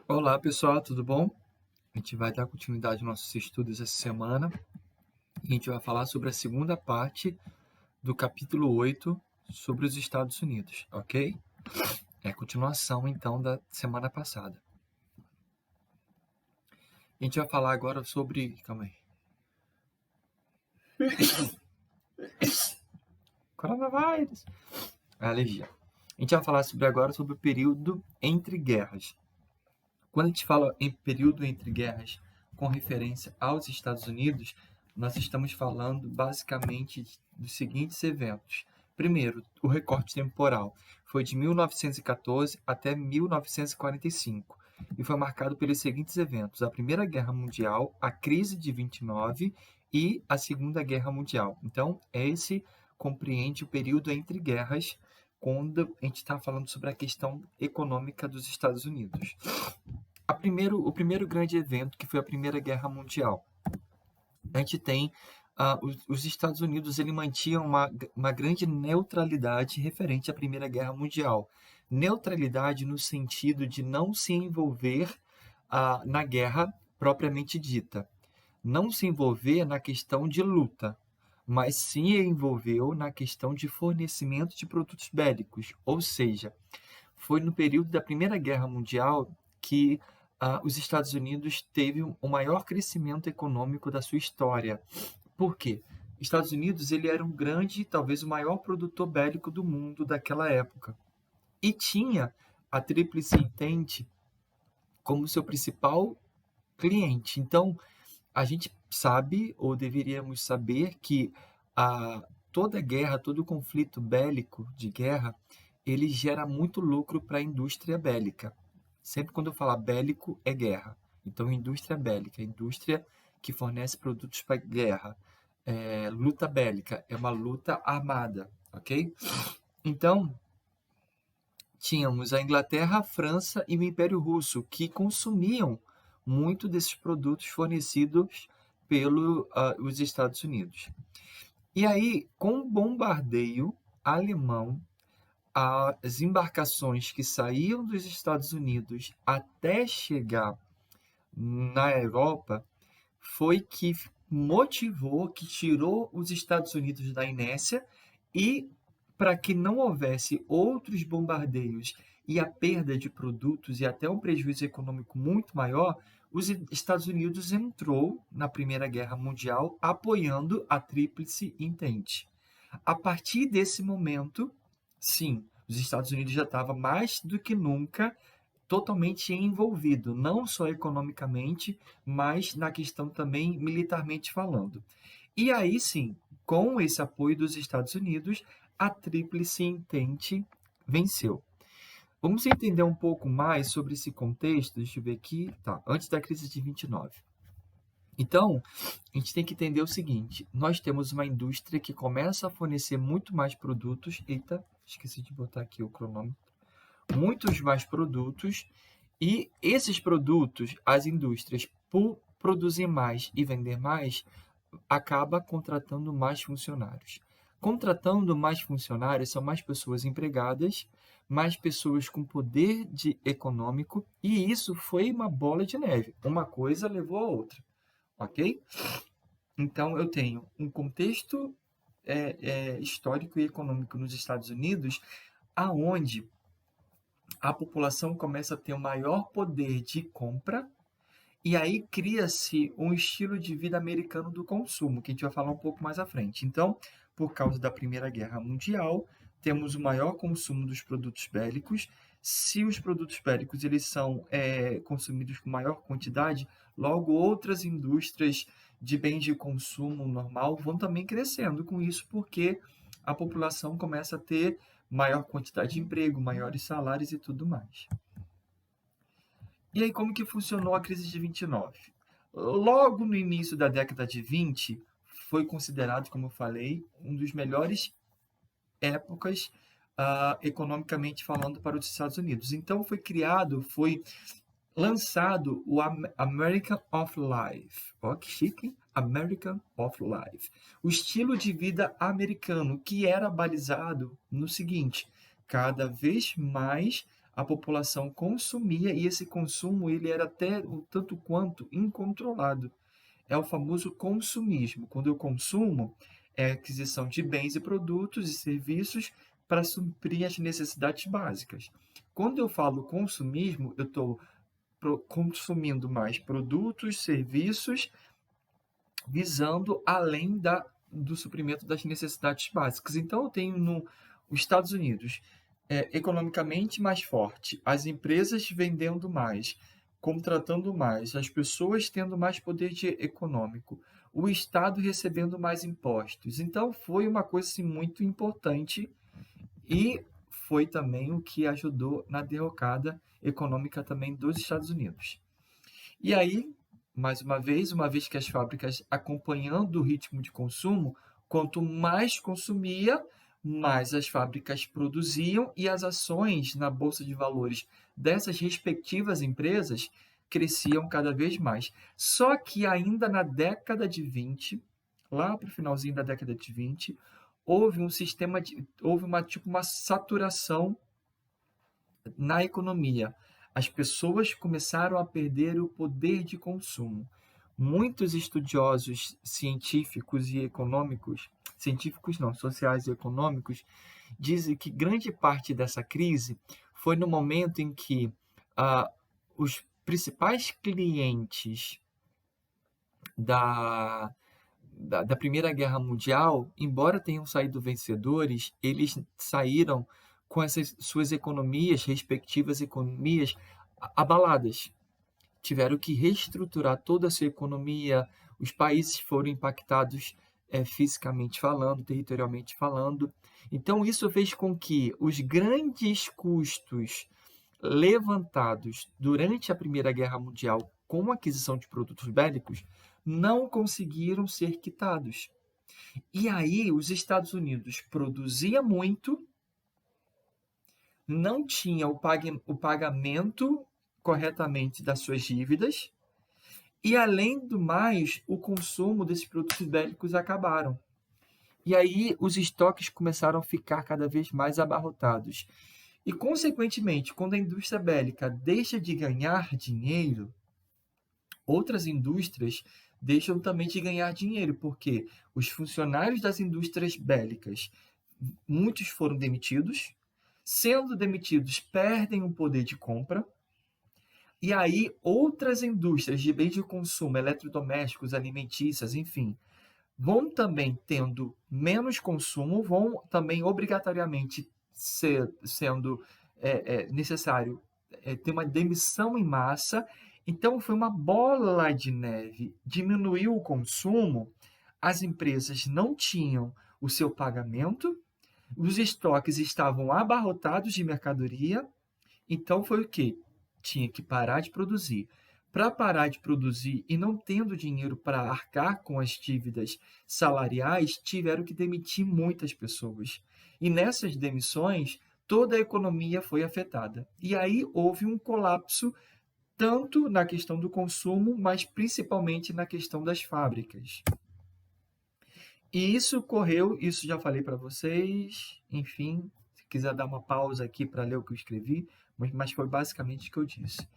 Olá pessoal, tudo bom? A gente vai dar continuidade aos nossos estudos essa semana e a gente vai falar sobre a segunda parte do capítulo 8 sobre os Estados Unidos, ok? É a continuação então da semana passada. A gente vai falar agora sobre. Calma aí. Coronavírus! Alergia. A gente vai falar agora sobre o período entre guerras. Quando a gente fala em período entre guerras com referência aos Estados Unidos, nós estamos falando basicamente dos seguintes eventos. Primeiro, o recorte temporal foi de 1914 até 1945 e foi marcado pelos seguintes eventos: a Primeira Guerra Mundial, a crise de 29 e a Segunda Guerra Mundial. Então, esse compreende o período entre guerras, quando a gente está falando sobre a questão econômica dos Estados Unidos. O primeiro grande evento, que foi a Primeira Guerra Mundial. A gente tem os Estados Unidos, ele mantinham uma grande neutralidade referente à Primeira Guerra Mundial. Neutralidade no sentido de não se envolver na guerra propriamente dita. Não se envolver na questão de luta, mas se envolveu na questão de fornecimento de produtos bélicos. Ou seja, foi no período da Primeira Guerra Mundial que os Estados Unidos teve o maior crescimento econômico da sua história. Por quê? Estados Unidos ele era um grande, talvez o maior produtor bélico do mundo daquela época. E tinha a Tríplice Entente como seu principal cliente. Então, a gente sabe, ou deveríamos saber, que toda guerra, todo conflito bélico de guerra, ele gera muito lucro para a indústria bélica. Sempre quando eu falar bélico, é guerra. Então, indústria bélica, indústria que fornece produtos para guerra. Luta bélica, é uma luta armada, ok? Então, tínhamos a Inglaterra, a França e o Império Russo, que consumiam muito desses produtos fornecidos pelos Estados Unidos. E aí, com o bombardeio alemão, as embarcações que saíam dos Estados Unidos até chegar na Europa foi que motivou, que tirou os Estados Unidos da inércia e para que não houvesse outros bombardeios e a perda de produtos e até um prejuízo econômico muito maior, os Estados Unidos entrou na Primeira Guerra Mundial apoiando a Tríplice Entente. A partir desse momento, sim, os Estados Unidos já estavam mais do que nunca totalmente envolvido, não só economicamente, mas na questão também militarmente falando. E aí sim, com esse apoio dos Estados Unidos, a Tríplice Entente venceu. Vamos entender um pouco mais sobre esse contexto, deixa eu ver aqui, tá, antes da crise de 29. Então, a gente tem que entender o seguinte: nós temos uma indústria que começa a fornecer muito mais produtos. Eita, esqueci de botar aqui o cronômetro. Muitos mais produtos, e esses produtos, as indústrias, por produzir mais e vender mais, acaba contratando mais funcionários. Contratando mais funcionários, são mais pessoas empregadas, mais pessoas com poder econômico, e isso foi uma bola de neve. Uma coisa levou a outra, ok? Então, eu tenho um contexto histórico e econômico nos Estados Unidos, aonde a população começa a ter um maior poder de compra, e aí cria-se um estilo de vida americano do consumo, que a gente vai falar um pouco mais à frente. Então, por causa da Primeira Guerra Mundial, temos o maior consumo dos produtos bélicos. Se os produtos bélicos eles são consumidos com maior quantidade, logo outras indústrias de bens de consumo normal vão também crescendo com isso, porque a população começa a ter maior quantidade de emprego, maiores salários e tudo mais. E aí, como que funcionou a crise de 29? Logo no início da década de 20, foi considerado, como eu falei, um dos melhores épocas economicamente falando para os Estados Unidos. Então, foi lançado o American of Life. Ó, que chique! American of Life. O estilo de vida americano, que era balizado no seguinte: cada vez mais a população consumia e esse consumo ele era até um tanto quanto incontrolado. É o famoso consumismo. Quando eu consumo, é a aquisição de bens e produtos e serviços para suprir as necessidades básicas. Quando eu falo consumismo, eu estou consumindo mais produtos, serviços, visando além do suprimento das necessidades básicas. Então, eu tenho os Estados Unidos economicamente mais forte, as empresas vendendo mais, contratando mais, as pessoas tendo mais poder econômico, o Estado recebendo mais impostos. Então, foi uma coisa assim, muito importante e foi também o que ajudou na derrocada econômica também dos Estados Unidos. E aí, mais uma vez que as fábricas, acompanhando o ritmo de consumo, quanto mais consumia, mais as fábricas produziam e as ações na bolsa de valores dessas respectivas empresas cresciam cada vez mais. Só que ainda na década de 20, lá para o finalzinho da década de 20, houve uma saturação na economia. As pessoas começaram a perder o poder de consumo. Muitos estudiosos científicos e econômicos, científicos não, sociais e econômicos, dizem que grande parte dessa crise foi no momento em que os principais clientes da Primeira Guerra Mundial, embora tenham saído vencedores, eles saíram com essas suas economias, respectivas economias, abaladas. Tiveram que reestruturar toda a sua economia, os países foram impactados fisicamente falando, territorialmente falando. Então, isso fez com que os grandes custos levantados durante a Primeira Guerra Mundial com a aquisição de produtos bélicos não conseguiram ser quitados. E aí, os Estados Unidos produziam muito, não tinha o pagamento corretamente das suas dívidas, e além do mais, o consumo desses produtos bélicos acabaram. E aí os estoques começaram a ficar cada vez mais abarrotados. E, consequentemente, quando a indústria bélica deixa de ganhar dinheiro, outras indústrias deixam também de ganhar dinheiro, porque os funcionários das indústrias bélicas, muitos foram demitidos, sendo demitidos, perdem o poder de compra, e aí outras indústrias de bens de consumo, eletrodomésticos, alimentícias, enfim, vão também tendo menos consumo, vão também obrigatoriamente sendo necessário ter uma demissão em massa. Então, foi uma bola de neve. Diminuiu o consumo, as empresas não tinham o seu pagamento, os estoques estavam abarrotados de mercadoria. Então, foi o quê? Tinha que parar de produzir. Para parar de produzir e não tendo dinheiro para arcar com as dívidas salariais, tiveram que demitir muitas pessoas. E nessas demissões, toda a economia foi afetada. E aí houve um colapso tanto na questão do consumo, mas principalmente na questão das fábricas. E isso ocorreu, isso já falei para vocês, enfim, se quiser dar uma pausa aqui para ler o que eu escrevi, mas foi basicamente o que eu disse.